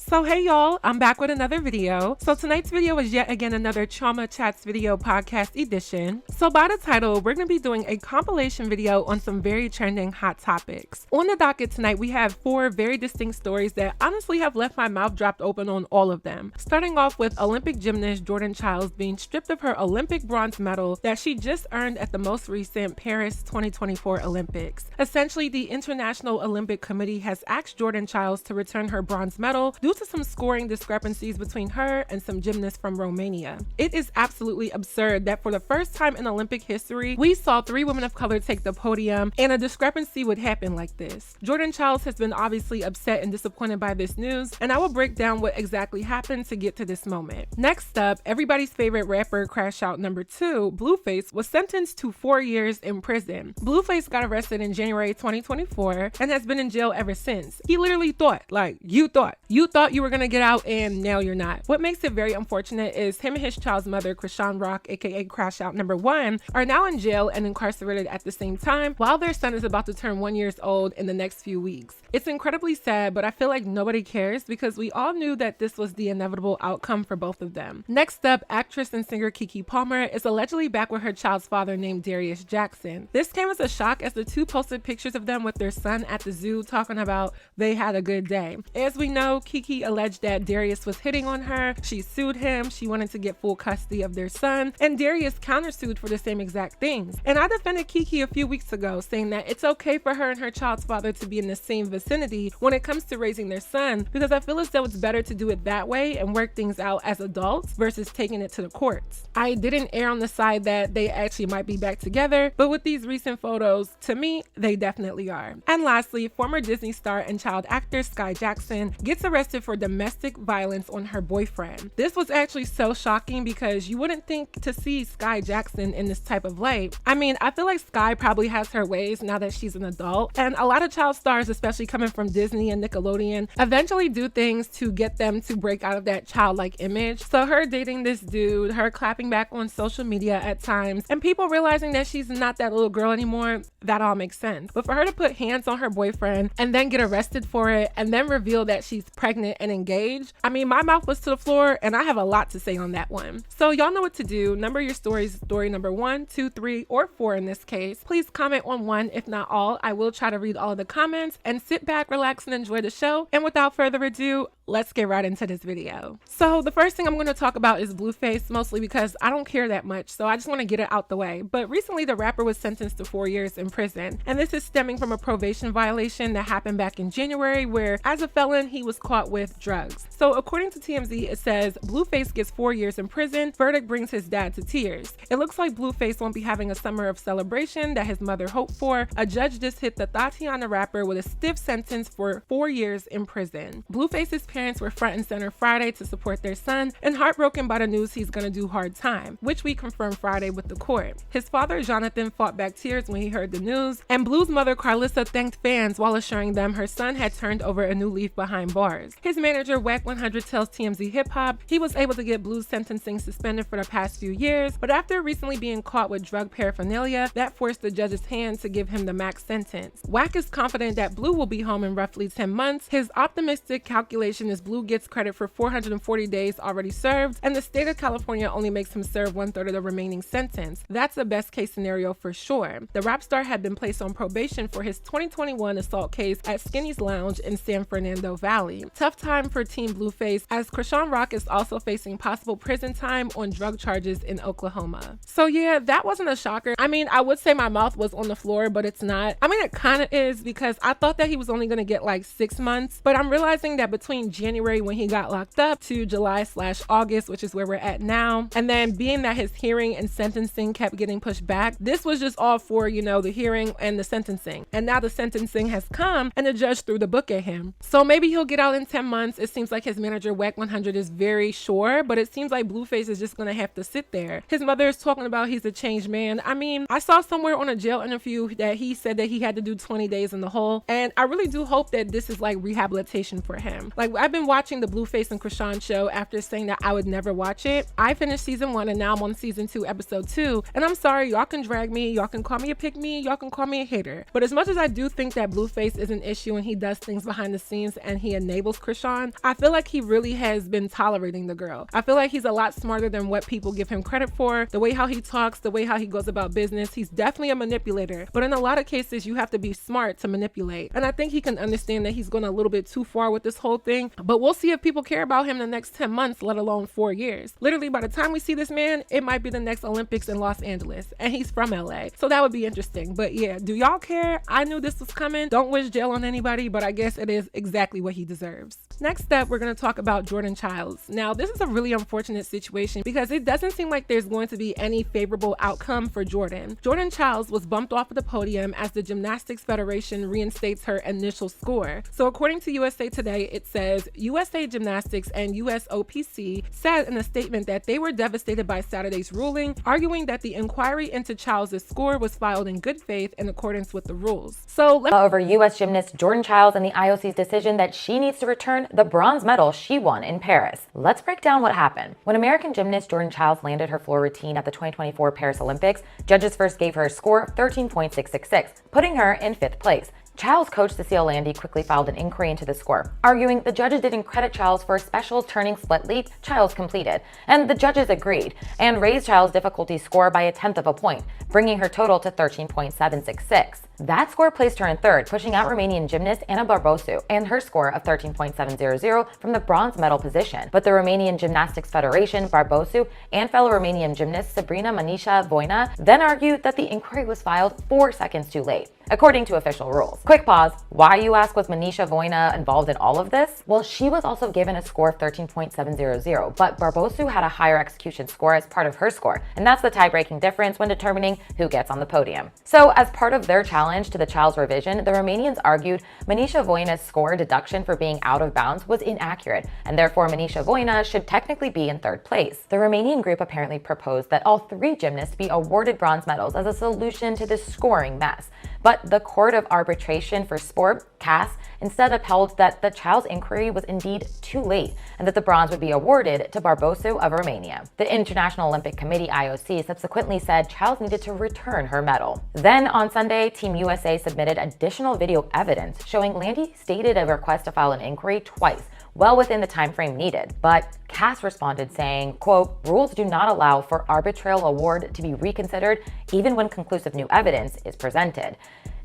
So hey y'all, I'm back with another video. So tonight's video is yet again another Chioma Chats video podcast edition. So by the title, we're going to be doing a compilation video on some very trending hot topics. On the docket tonight, we have 4 very distinct stories that honestly have left my mouth dropped open on all of them. Starting off with Olympic gymnast Jordan Chiles being stripped of her Olympic bronze medal that she just earned at the most recent Paris 2024 Olympics. Essentially, the International Olympic Committee has asked Jordan Chiles to return her bronze medal due to some scoring discrepancies between her and some gymnasts from Romania. It is absolutely absurd that for the first time in Olympic history, we saw 3 women of color take the podium and a discrepancy would happen like this. Jordan Chiles has been obviously upset and disappointed by this news, and I will break down what exactly happened to get to this moment. Next up, everybody's favorite rapper Crash Out number 2, Blueface, was sentenced to 4 years in prison. Blueface got arrested in January 2024 and has been in jail ever since. He literally thought, you thought you were gonna get out and now you're not. What makes it very unfortunate is him and his child's mother, Krishan Rock, aka Crash Out number 1, are now in jail and incarcerated at the same time while their son is about to turn 1 year old in the next few weeks. It's incredibly sad, but I feel like nobody cares because we all knew that this was the inevitable outcome for both of them. Next up, actress and singer KeKe Palmer is allegedly back with her child's father named Darius Jackson. This came as a shock as the two posted pictures of them with their son at the zoo talking about they had a good day. As we know, KeKe alleged that Darius was hitting on her. She sued him. She wanted to get full custody of their son, and Darius countersued for the same exact things. And I defended KeKe a few weeks ago, saying that it's okay for her and her child's father to be in the same vicinity when it comes to raising their son, because I feel as though it's better to do it that way and work things out as adults versus taking it to the courts. I didn't err on the side that they actually might be back together, but with these recent photos, to me, they definitely are. And lastly, former Disney star and child actor Skai Jackson gets arrested for domestic violence on her boyfriend. This was actually so shocking because you wouldn't think to see Skai Jackson in this type of light. I mean, I feel like Skai probably has her ways now that she's an adult, and a lot of child stars, especially coming from Disney and Nickelodeon, eventually do things to get them to break out of that childlike image. So her dating this dude, her clapping back on social media at times, and people realizing that she's not that little girl anymore, that all makes sense. But for her to put hands on her boyfriend and then get arrested for it and then reveal that she's pregnant and engaged, I mean, my mouth was to the floor and I have a lot to say on that one. So y'all know what to do. Number your stories, story number 1, 2, 3, or 4 in this case. Please comment on 1, if not all. I will try to read all of the comments, and sit back, relax, and enjoy the show. And without further ado, let's get right into this video. So the first thing I'm going to talk about is Blueface, mostly because I don't care that much, so I just want to get it out the way. But recently the rapper was sentenced to 4 years in prison, and this is stemming from a probation violation that happened back in January where, as a felon, he was caught with drugs. So according to TMZ, it says Blueface gets 4 years in prison. Verdict brings his dad to tears. It looks like Blueface won't be having a summer of celebration that his mother hoped for. A judge just hit the Tatiana rapper with a stiff sentence for 4 years in prison. Blueface's parents were front and center Friday to support their son, and heartbroken by the news he's gonna do hard time, which we confirmed Friday with the court. His father Jonathan fought back tears when he heard the news, and Blue's mother Carlissa thanked fans while assuring them her son had turned over a new leaf behind bars. His manager Wack 100 tells TMZ Hip Hop he was able to get Blue's sentencing suspended for the past few years, but after recently being caught with drug paraphernalia, that forced the judge's hand to give him the max sentence. Wack is confident that Blue will be home in roughly 10 months. His optimistic calculation is Blue gets credit for 440 days already served, and the state of California only makes him serve 1/3 of the remaining sentence. That's the best case scenario for sure. The rap star had been placed on probation for his 2021 assault case at Skinny's Lounge in San Fernando Valley. Tough time for Team Blueface, as Krishan Rock is also facing possible prison time on drug charges in Oklahoma. So yeah, that wasn't a shocker. I mean, I would say my mouth was on the floor, but it's not. I mean, it kind of is, because I thought that he was only going to get like 6 months, but I'm realizing that between January when he got locked up to July/August, which is where we're at now, and then being that his hearing and sentencing kept getting pushed back, this was just all for, you know, the hearing and the sentencing. And now the sentencing has come and the judge threw the book at him. So maybe he'll get out in 10 months. It seems like his manager Wack 100 is very sure, but it seems like Blueface is just gonna have to sit there. His mother is talking about he's a changed man. I mean, I saw somewhere on a jail interview that he said that he had to do 20 days in the hole, and I really do hope that this is like rehabilitation for him. Like, I've been watching the Blueface and Krishan show after saying that I would never watch it. I finished season 1 and now I'm on season 2 episode 2, and I'm sorry, y'all can drag me, y'all can call me a pick me, y'all can call me a hater, but as much as I do think that Blueface is an issue and he does things behind the scenes and he enables Krishan crush on, I feel like he really has been tolerating the girl. I feel like he's a lot smarter than what people give him credit for. The way how he talks, the way how he goes about business, he's definitely a manipulator. But in a lot of cases, you have to be smart to manipulate. And I think he can understand that he's going a little bit too far with this whole thing. But we'll see if people care about him in the next 10 months, let alone 4 years. Literally, by the time we see this man, it might be the next Olympics in Los Angeles. And he's from LA. So that would be interesting. But yeah, do y'all care? I knew this was coming. Don't wish jail on anybody, but I guess it is exactly what he deserves. Next up, we're going to talk about Jordan Chiles. Now, this is a really unfortunate situation because it doesn't seem like there's going to be any favorable outcome for Jordan. Jordan Chiles was bumped off of the podium as the Gymnastics Federation reinstates her initial score. So according to USA Today, it says USA Gymnastics and USOPC said in a statement that they were devastated by Saturday's ruling, arguing that the inquiry into Chiles' score was filed in good faith in accordance with the rules. So over U.S. gymnast Jordan Chiles and the IOC's decision that she needs to return the bronze medal she won in Paris. Let's break down what happened. When American gymnast Jordan Chiles landed her floor routine at the 2024 Paris Olympics, judges first gave her a score of 13.666, putting her in 5th place. Chiles' coach Cecile Landy quickly filed an inquiry into the score, arguing the judges didn't credit Chiles for a special turning split leap Chiles completed, and the judges agreed, and raised Chiles' difficulty score by 1/10 of a point, bringing her total to 13.766. That score placed her in 3rd, pushing out Romanian gymnast Ana Barbosu and her score of 13.700 from the bronze medal position. But the Romanian Gymnastics Federation, Barbosu, and fellow Romanian gymnast Sabrina Manisha Voina then argued that the inquiry was filed 4 seconds too late, according to official rules. Quick pause. Why, you ask, was Manisha Voina involved in all of this? Well, she was also given a score of 13.700, but Barbosu had a higher execution score as part of her score, and that's the tie-breaking difference when determining who gets on the podium. So as part of their challenge to the Chiles revision, the Romanians argued Manisha Voina's score deduction for being out of bounds was inaccurate, and therefore Manisha Voina should technically be in 3rd place. The Romanian group apparently proposed that all 3 gymnasts be awarded bronze medals as a solution to this scoring mess. But the Court of Arbitration for Sport, CAS, instead upheld that the Chiles inquiry was indeed too late and that the bronze would be awarded to Barbosu of Romania. The International Olympic Committee, IOC, subsequently said Chiles needed to return her medal. Then on Sunday, Team USA submitted additional video evidence showing Landy stated a request to file an inquiry twice, well within the time frame needed. But CAS responded saying, quote, rules do not allow for arbitral award to be reconsidered even when conclusive new evidence is presented,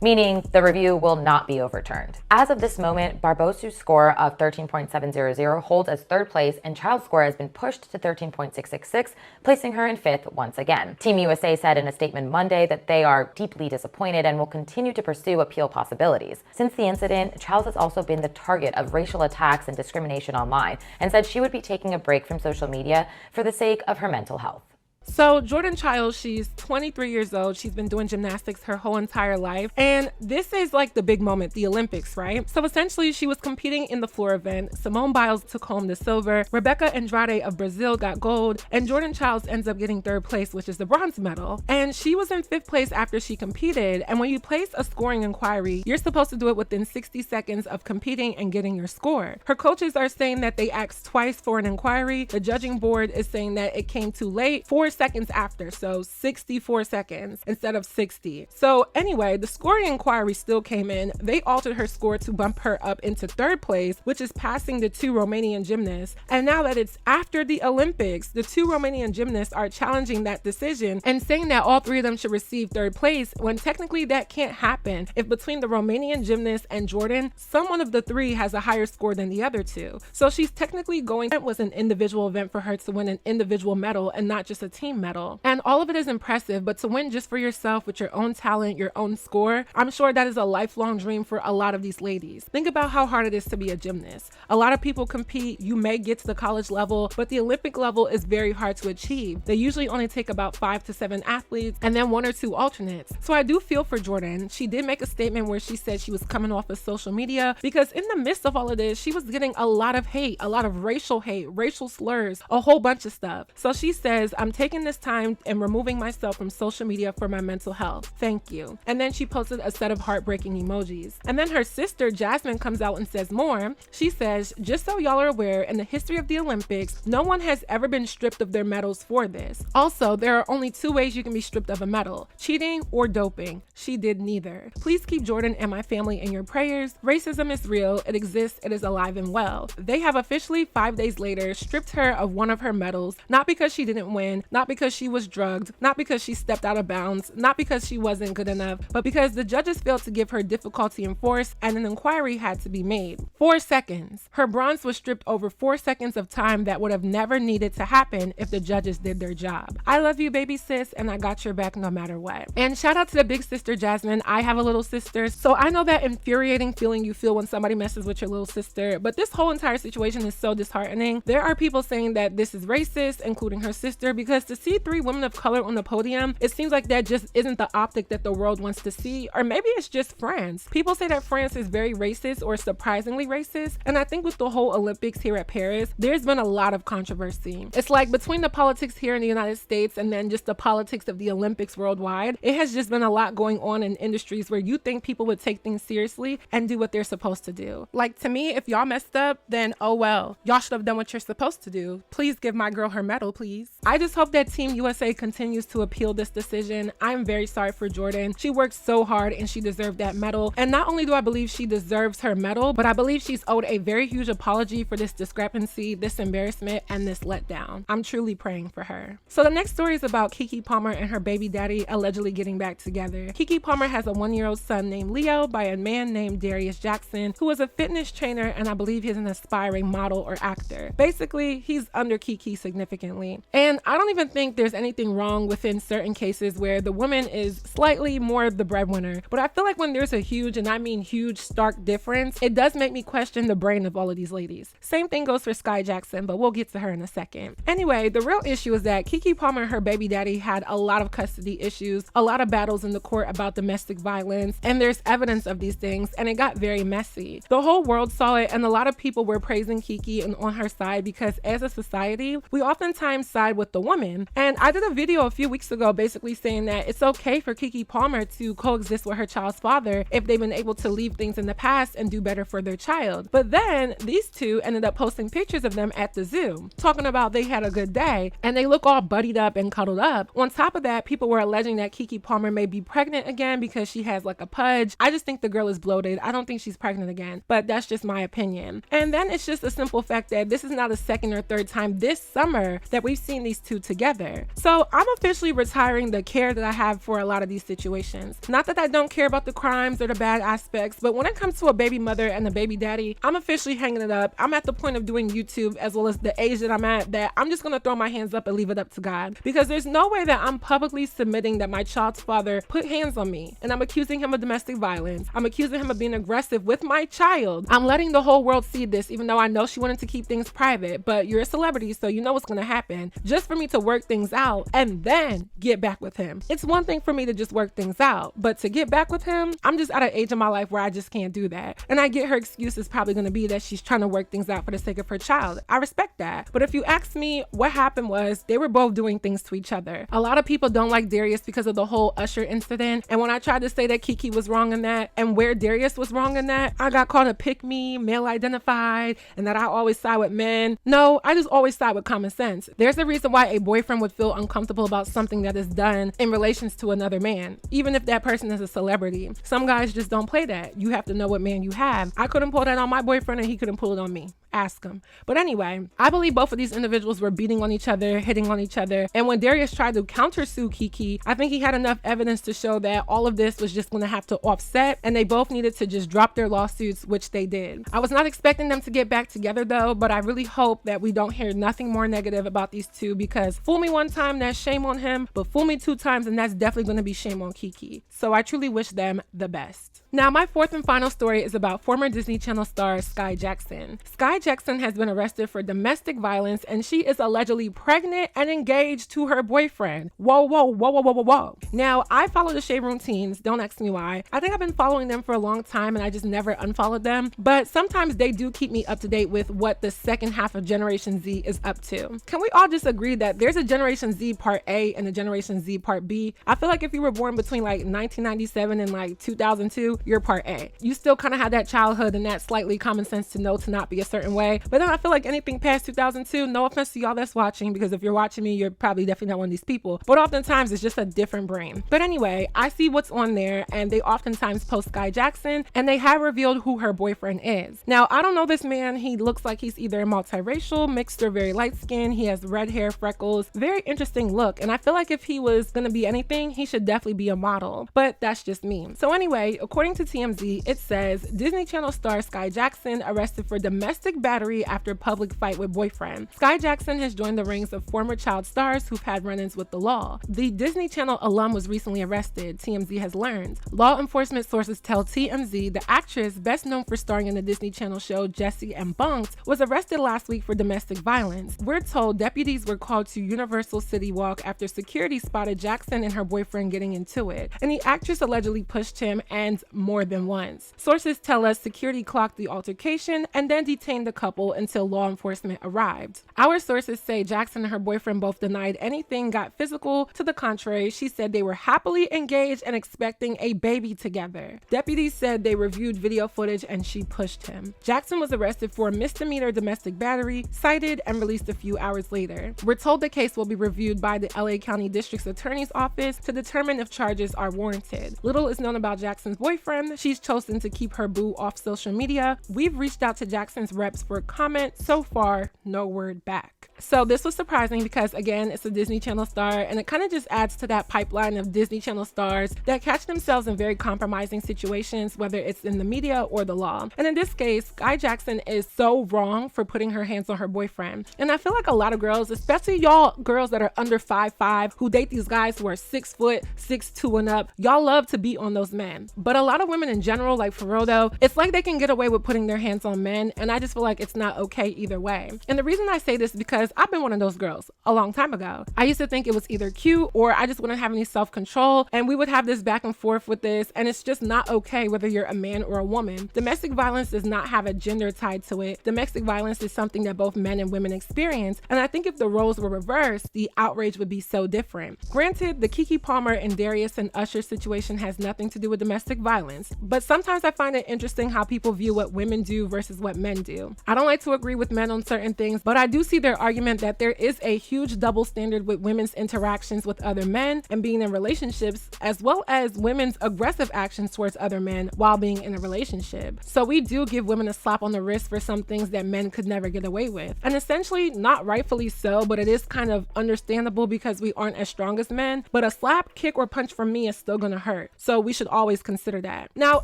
meaning the review will not be overturned. As of this moment, Barbosu's score of 13.700 holds as 3rd place, and Chiles' score has been pushed to 13.666, placing her in 5th once again. Team USA said in a statement Monday that they are deeply disappointed and will continue to pursue appeal possibilities. Since the incident, Chiles has also been the target of racial attacks and discrimination online, and said she would be taking a break from social media for the sake of her mental health. So Jordan Chiles, she's 23 years old. She's been doing gymnastics her whole entire life. And this is like the big moment, the Olympics, right? So essentially she was competing in the floor event. Simone Biles took home the silver. Rebecca Andrade of Brazil got gold. And Jordan Chiles ends up getting 3rd place, which is the bronze medal. And she was in 5th place after she competed. And when you place a scoring inquiry, you're supposed to do it within 60 seconds of competing and getting your score. Her coaches are saying that they asked twice for an inquiry. The judging board is saying that it came too late, 4 seconds after, so 64 seconds instead of 60. So anyway, the scoring inquiry still came in. They altered her score to bump her up into 3rd place, which is passing the 2 Romanian gymnasts. And now that it's after the Olympics, the 2 Romanian gymnasts are challenging that decision and saying that all 3 of them should receive 3rd place, when technically that can't happen. If between the Romanian gymnast and Jordan, someone of the 3 has a higher score than the other 2. So she's technically going, it was an individual event for her to win an individual medal and not just a team medal. And all of it is impressive, but to win just for yourself with your own talent, your own score, I'm sure that is a lifelong dream for a lot of these ladies. Think about how hard it is to be a gymnast. A lot of people compete, you may get to the college level, but the Olympic level is very hard to achieve. They usually only take about 5 to 7 athletes and then 1 or 2 alternates. So I do feel for Jordan. She did make a statement where she said she was coming off of social media because in the midst of all of this, she was getting a lot of hate, a lot of racial hate, racial slurs, a whole bunch of stuff. So she says, I'm taking taking this time and removing myself from social media for my mental health. Thank you. And then she posted a set of heartbreaking emojis. And then her sister Jasmine comes out and says more. She says, just so y'all are aware, in the history of the Olympics, no one has ever been stripped of their medals for this. Also, there are only 2 ways you can be stripped of a medal: cheating or doping. She did neither. Please keep Jordan and my family in your prayers. Racism is real, it exists, it is alive and well. They have officially 5 days later stripped her of one of her medals, not because she didn't win, not because she was drugged, not because she stepped out of bounds, not because she wasn't good enough, but because the judges failed to give her difficulty in force and an inquiry had to be made. 4 seconds. Her bronze was stripped over 4 seconds of time that would have never needed to happen if the judges did their job. I love you, baby sis, and I got your back no matter what. And shout out to the big sister Jasmine. I have a little sister, so I know that infuriating feeling you feel when somebody messes with your little sister, but this whole entire situation is so disheartening. There are people saying that this is racist, including her sister, because to see 3 women of color on the podium, it seems like that just isn't the optic that the world wants to see, or maybe it's just France. People say that France is very racist or surprisingly racist, and I think with the whole Olympics here at Paris, there's been a lot of controversy. It's like between the politics here in the United States and then just the politics of the Olympics worldwide, it has just been a lot going on in industries where you think people would take things seriously and do what they're supposed to do. Like, to me, if y'all messed up, then oh well. Y'all should have done what you're supposed to do. Please give my girl her medal, please. I just hope that Team USA continues to appeal this decision. I'm very sorry for Jordan. She worked so hard and she deserved that medal. And not only do I believe she deserves her medal, but I believe she's owed a very huge apology for this discrepancy, this embarrassment, and this letdown. I'm truly praying for her. So the next story is about KeKe Palmer and her baby daddy allegedly getting back together. KeKe Palmer has a 1-year-old son named Leo by a man named Darius Jackson, who is a fitness trainer, and I believe he's an aspiring model or actor. Basically, he's under KeKe significantly. And I don't even think there's anything wrong within certain cases where the woman is slightly more the breadwinner. But I feel like when there's a huge, and I mean huge, stark difference, it does make me question the brain of all of these ladies. Same thing goes for Skai Jackson, but we'll get to her in a second. Anyway, the real issue is that KeKe Palmer and her baby daddy had a lot of custody issues, a lot of battles in the court about domestic violence, and there's evidence of these things, and it got very messy. The whole world saw it, and a lot of people were praising KeKe and on her side because as a society, we oftentimes side with the woman. And I did a video a few weeks ago basically saying that it's okay for KeKe Palmer to coexist with her child's father if they've been able to leave things in the past and do better for their child. But then these two ended up posting pictures of them at the zoo, talking about they had a good day, and they look all buddied up and cuddled up. On top of that, people were alleging that KeKe Palmer may be pregnant again because she has like a pudge. I just think the girl is bloated. I don't think she's pregnant again, but that's just my opinion. And then it's just a simple fact that this is not a second or third time this summer that we've seen these two together. So I'm officially retiring the care that I have for a lot of these situations. Not that I don't care about the crimes or the bad aspects, but when it comes to a baby mother and a baby daddy, I'm officially hanging it up. I'm at the point of doing YouTube, as well as the age that I'm at, that I'm just gonna throw my hands up and leave it up to God, because there's no way that I'm publicly submitting that my child's father put hands on me, and I'm accusing him of domestic violence. I'm accusing him of being aggressive with my child. I'm letting the whole world see this, even though I know she wanted to keep things private, but you're a celebrity, so you know what's gonna happen. Just for me to work things out and then get back with him. It's one thing for me to just work things out, but to get back with him, I'm just at an age in my life where I just can't do that. And I get her excuse is probably gonna be that she's trying to work things out for the sake of her child. I respect that. But if you ask me, what happened was they were both doing things to each other. A lot of people don't like Darius because of the whole Usher incident. And when I tried to say that KeKe was wrong in that and where Darius was wrong in that, I got called a pick me, male identified, and that I always side with men. No, I just always side with common sense. There's a reason why a boyfriend would feel uncomfortable about something that is done in relations to another man, even if that person is a celebrity. Some guys just don't play that. You have to know what man you have. I couldn't pull that on my boyfriend and he couldn't pull it on me. Ask him. But anyway, I believe both of these individuals were beating on each other, hitting on each other. And when Darius tried to countersue KeKe, I think he had enough evidence to show that all of this was just going to have to offset, and they both needed to just drop their lawsuits, which they did. I was not expecting them to get back together though, but I really hope that we don't hear nothing more negative about these two, because fool me one time, that's shame on him, but fool me 2 times and that's definitely going to be shame on KeKe. So I truly wish them the best. Now, my fourth and final story is about former Disney Channel star Skai Jackson. Skai Jackson has been arrested for domestic violence, and she is allegedly pregnant and engaged to her boyfriend. Whoa, whoa, whoa, whoa, whoa, whoa, whoa. Now, I follow the Shade Room teens. Don't ask me why. I think I've been following them for a long time, and I just never unfollowed them. But sometimes they do keep me up to date with what the second half of Generation Z is up to. Can we all just agree that there's a Generation Z Part A and a Generation Z Part B? I feel like if you were born between like 1997 and like 2002, you're Part A. You still kind of had that childhood and that slightly common sense to know to not be a certain way. But then I feel like anything past 2002, no offense to y'all that's watching, because if you're watching me, you're probably definitely not one of these people. But oftentimes it's just a different brain. But anyway, I see what's on there, and they oftentimes post Skai Jackson, and they have revealed who her boyfriend is. Now, I don't know this man. He looks like he's either multiracial, mixed, or very light skinned. He has red hair, freckles, very interesting look. And I feel like if he was gonna be anything, he should definitely be a model. But that's just me. So anyway, according to TMZ, it says Disney Channel star Skai Jackson arrested for domestic battery after public fight with boyfriend. Skai Jackson has joined the ranks of former child stars who've had run-ins with the law. The Disney Channel alum was recently arrested, TMZ has learned. Law enforcement sources tell TMZ the actress, best known for starring in the Disney Channel show Jessie and Bunks, was arrested last week for domestic violence. We're told deputies were called to Universal City Walk after security spotted Jackson and her boyfriend getting into it, and the actress allegedly pushed him, and more than once. Sources tell us security clocked the altercation and then detained the couple until law enforcement arrived. Our sources say Jackson and her boyfriend both denied anything got physical. To the contrary, she said they were happily engaged and expecting a baby together. Deputies said they reviewed video footage and she pushed him. Jackson was arrested for misdemeanor domestic battery, cited, and released a few hours later. We're told the case will be reviewed by the LA County District's Attorney's Office to determine if charges are warranted. Little is known about Jackson's boyfriend. She's chosen to keep her boo off social media. We've reached out to Jackson's reps for comment. So far, no word back. So this was surprising because, again, it's a Disney Channel star, and it kind of just adds to that pipeline of Disney Channel stars that catch themselves in very compromising situations, whether it's in the media or the law. And in this case, Skai Jackson is so wrong for putting her hands on her boyfriend. And I feel like a lot of girls, especially y'all girls that are under 5'5", who date these guys who are 6 foot, 6'2" and up, y'all love to beat on those men. But a lot of women in general, like for real though, it's like they can get away with putting their hands on men, and I just feel like it's not okay either way. And the reason I say this is because I've been one of those girls a long time ago. I used to think it was either cute or I just wouldn't have any self-control, and we would have this back and forth with this, and it's just not okay whether you're a man or a woman. Domestic violence does not have a gender tied to it. Domestic violence is something that both men and women experience, and I think if the roles were reversed, the outrage would be so different. Granted, the KeKe Palmer and Darius and Usher situation has nothing to do with domestic violence, but sometimes I find it interesting how people view what women do versus what men do. I don't like to agree with men on certain things, but I do see their argument that there is a huge double standard with women's interactions with other men and being in relationships, as well as women's aggressive actions towards other men while being in a relationship. So we do give women a slap on the wrist for some things that men could never get away with. And essentially, not rightfully so, but it is kind of understandable because we aren't as strong as men, but a slap, kick, or punch from me is still gonna hurt. So we should always consider that. Now,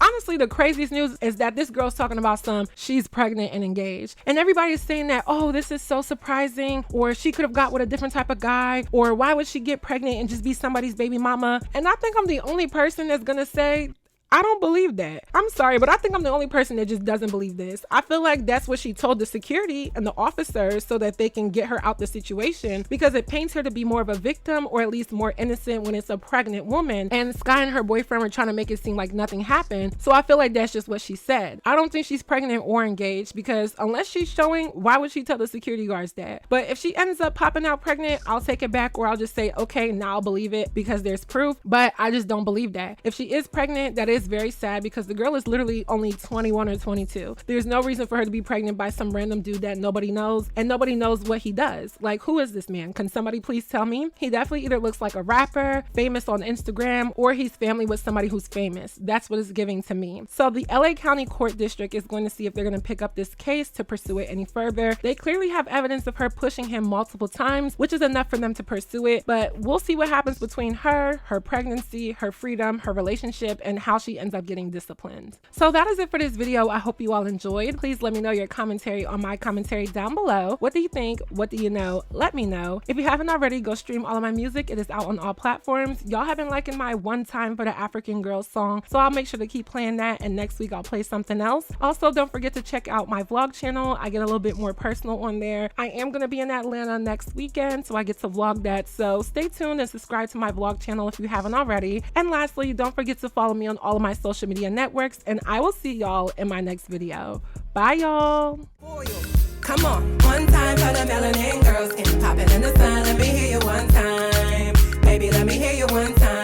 honestly, the craziest news is that this girl's talking about she's pregnant and engaged. And everybody's saying that, oh, this is so surprising, or she could have got with a different type of guy, or why would she get pregnant and just be somebody's baby mama? And I think I'm the only person that's gonna say, I don't believe that. I'm sorry, but I think I'm the only person that just doesn't believe this. I feel like that's what she told the security and the officers so that they can get her out the situation, because it paints her to be more of a victim, or at least more innocent when it's a pregnant woman. And Skai and her boyfriend were trying to make it seem like nothing happened. So I feel like that's just what she said. I don't think she's pregnant or engaged, because unless she's showing, why would she tell the security guards that? But if she ends up popping out pregnant, I'll take it back, or I'll just say, okay, now I'll believe it because there's proof. But I just don't believe that. If she is pregnant, that is very sad, because the girl is literally only 21 or 22. There's no reason for her to be pregnant by some random dude that nobody knows, and nobody knows what he does. Like, who is this man? Can somebody please tell me? He definitely either looks like a rapper, famous on Instagram, or he's family with somebody who's famous. That's what it's giving to me. So the LA County Court District is going to see if they're going to pick up this case to pursue it any further. They clearly have evidence of her pushing him multiple times, which is enough for them to pursue it, but we'll see what happens between her pregnancy, her freedom, her relationship, and how she she ends up getting disciplined. So that is it for this video. I hope you all enjoyed. Please let me know your commentary on my commentary down below. What do you think? What do you know? Let me know. If you haven't already, go stream all of my music. It is out on all platforms. Y'all have been liking my One Time for the African Girls song, so I'll make sure to keep playing that, and next week I'll play something else. Also, don't forget to check out my vlog channel. I get a little bit more personal on there. I am going to be in Atlanta next weekend, so I get to vlog that. So stay tuned and subscribe to my vlog channel if you haven't already. And lastly, don't forget to follow me on all of my social media networks, and I will see y'all in my next video. Bye, y'all. Come on, one time for the melanin girls, skin popping in the sun. Let me hear you one time, baby. Let me hear you one time.